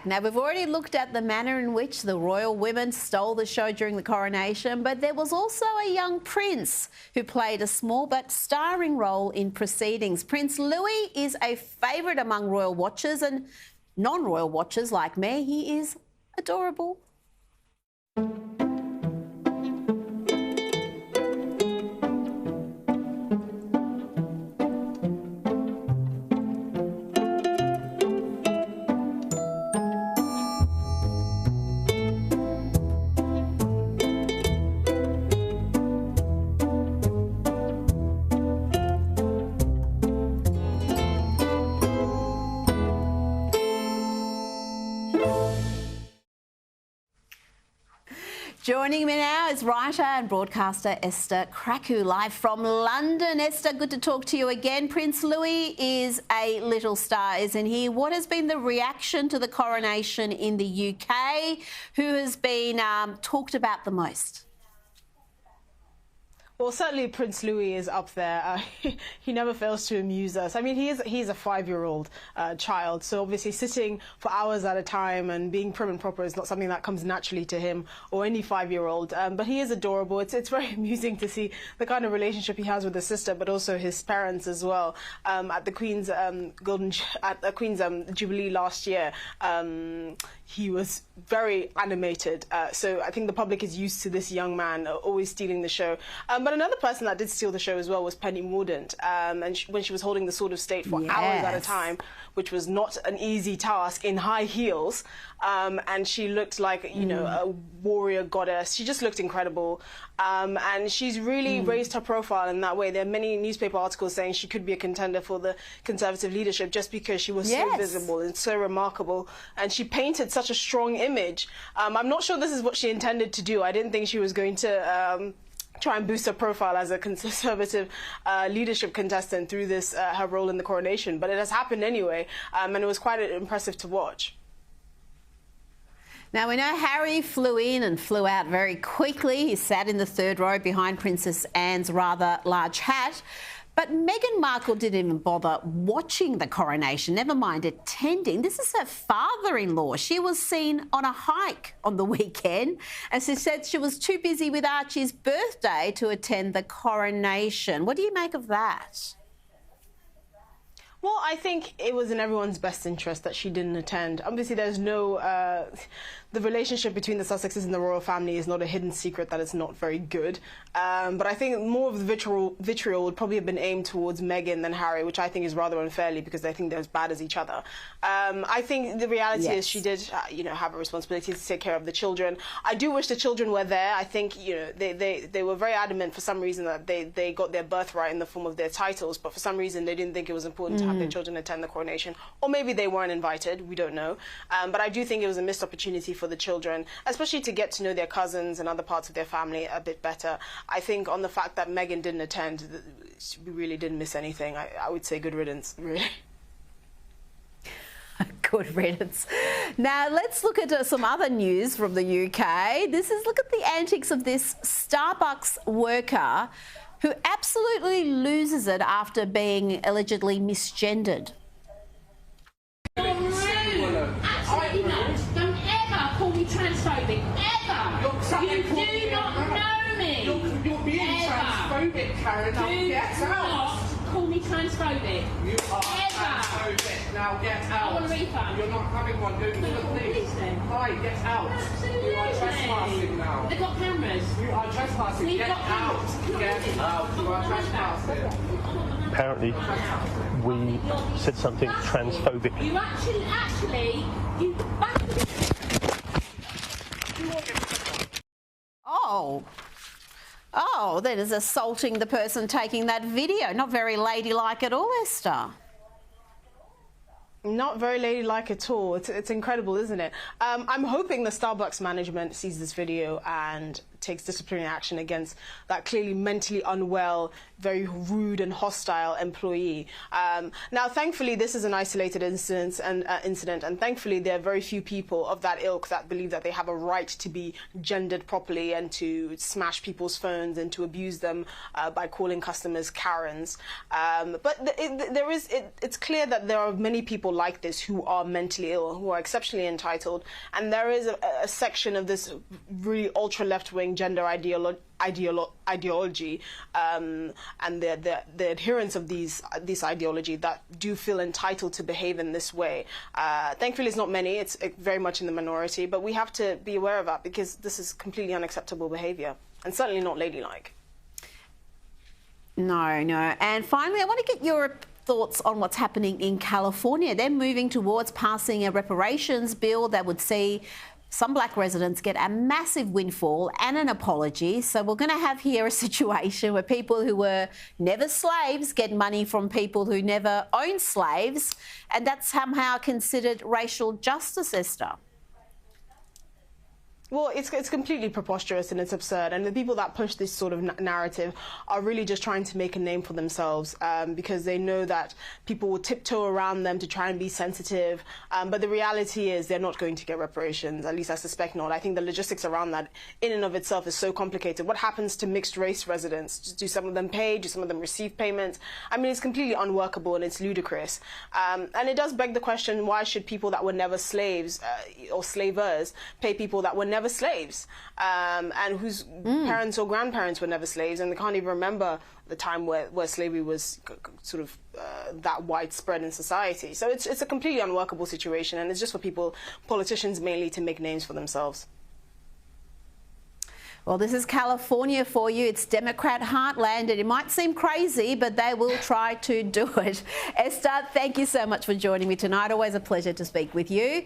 Now, we've already looked at the manner in which the royal women stole the show during the coronation, but there was also a young prince who played a small but starring role in proceedings. Prince Louis is a favourite among royal watchers and non-royal watchers like me. He is adorable. Joining me now is writer and broadcaster Esther Krakue, live from London. Esther, good to talk to you again. Prince Louis is a little star, isn't he? What has been the reaction to the coronation in the UK? Who has been talked about the most? Well, certainly Prince Louis is up there. He never fails to amuse us. I mean, he's a 5-year-old child, so obviously sitting for hours at a time and being prim and proper is not something that comes naturally to him or any 5-year-old. But he is adorable. It's very amusing to see the kind of relationship he has with his sister, but also his parents as well. At the Queen's Jubilee last year, he was very animated. So I think the public is used to this young man always stealing the show. But another person that did steal the show as well was Penny Mordaunt, and when she was holding the Sword of State for hours at a time, which was not an easy task, in high heels, and she looked like, you know, a warrior goddess. She just looked incredible, and she's really raised her profile in that way. There are many newspaper articles saying she could be a contender for the Conservative leadership just because she was so visible and so remarkable, and she painted such a strong image. I'm not sure this is what she intended to do. I didn't think she was going to try and boost her profile as a Conservative leadership contestant through this her role in the coronation, but it has happened anyway, and it was quite impressive to watch. Now, we know Harry flew in and flew out very quickly. He sat in the third row behind Princess Anne's rather large hat. But Meghan Markle didn't even bother watching the coronation, never mind attending. This is her father-in-law. She was seen on a hike on the weekend, and she said she was too busy with Archie's birthday to attend the coronation. What do you make of that? Well, I think it was in everyone's best interest that she didn't attend. Obviously, there's no... the relationship between the Sussexes and the royal family is not a hidden secret that it's not very good. But I think more of the vitriol would probably have been aimed towards Meghan than Harry, which I think is rather unfairly because I think they're as bad as each other. I think the reality is she did, you know, have a responsibility to take care of the children. I do wish the children were there. I think, you know, they were very adamant for some reason that they got their birthright in the form of their titles, but for some reason they didn't think it was important to have their children attend the coronation, or maybe they weren't invited. We don't know. But I do think it was a missed opportunity for the children, especially to get to know their cousins and other parts of their family a bit better. I think on the fact that Meghan didn't attend, we really didn't miss anything. I would say good riddance, really. Good riddance. Now, let's look at some other news from the UK. Look at the antics of this Starbucks worker who absolutely loses it after being allegedly misgendered. Absolutely not. Don't ever call me transphobic. Ever. You do not know me. You're being transphobic, Karen. Now get out. Call me transphobic. You are transphobic. Now get out. I want a refund. You're not having one. Go to the police. Hi, get out. Absolutely. You are trespassing now. They've got cameras. You are trespassing. Get out. Get out. You are trespassing. Apparently, we said something transphobic. You actually, you Oh, that is assaulting the person taking that video. Not very ladylike at all, Esther. Not very ladylike at all. It's incredible, isn't it? I'm hoping the Starbucks management sees this video and takes disciplinary action against that clearly mentally unwell, very rude and hostile employee. Now, thankfully, this is an isolated incident, and thankfully there are very few people of that ilk that believe that they have a right to be gendered properly and to smash people's phones and to abuse them by calling customers Karens. But it's clear that there are many people like this who are mentally ill, who are exceptionally entitled, and there is a section of this really ultra left-wing gender ideology and the adherents of this ideology that do feel entitled to behave in this way. Thankfully, it's not many. It's very much in the minority, but we have to be aware of that because this is completely unacceptable behavior and certainly not ladylike. No. And finally, I want to get your thoughts on what's happening in California. They're moving towards passing a reparations bill that would see some black residents get a massive windfall and an apology. So we're going to have here a situation where people who were never slaves get money from people who never owned slaves, and that's somehow considered racial justice, Esther. Well, it's completely preposterous and it's absurd. And the people that push this sort of narrative are really just trying to make a name for themselves because they know that people will tiptoe around them to try and be sensitive. But the reality is they're not going to get reparations. At least I suspect not. I think the logistics around that in and of itself is so complicated. What happens to mixed race residents? Do some of them pay? Do some of them receive payments? I mean, it's completely unworkable and it's ludicrous. And it does beg the question, why should people that were never slaves or slavers pay people that were never slaves and whose parents or grandparents were never slaves, and they can't even remember the time where slavery was sort of that widespread in society. So it's a completely unworkable situation, and it's just for politicians mainly, to make names for themselves. Well, this is California for you. It's Democrat heartland, and it might seem crazy, but they will try to do it. Esther, thank you so much for joining me tonight. Always a pleasure to speak with you.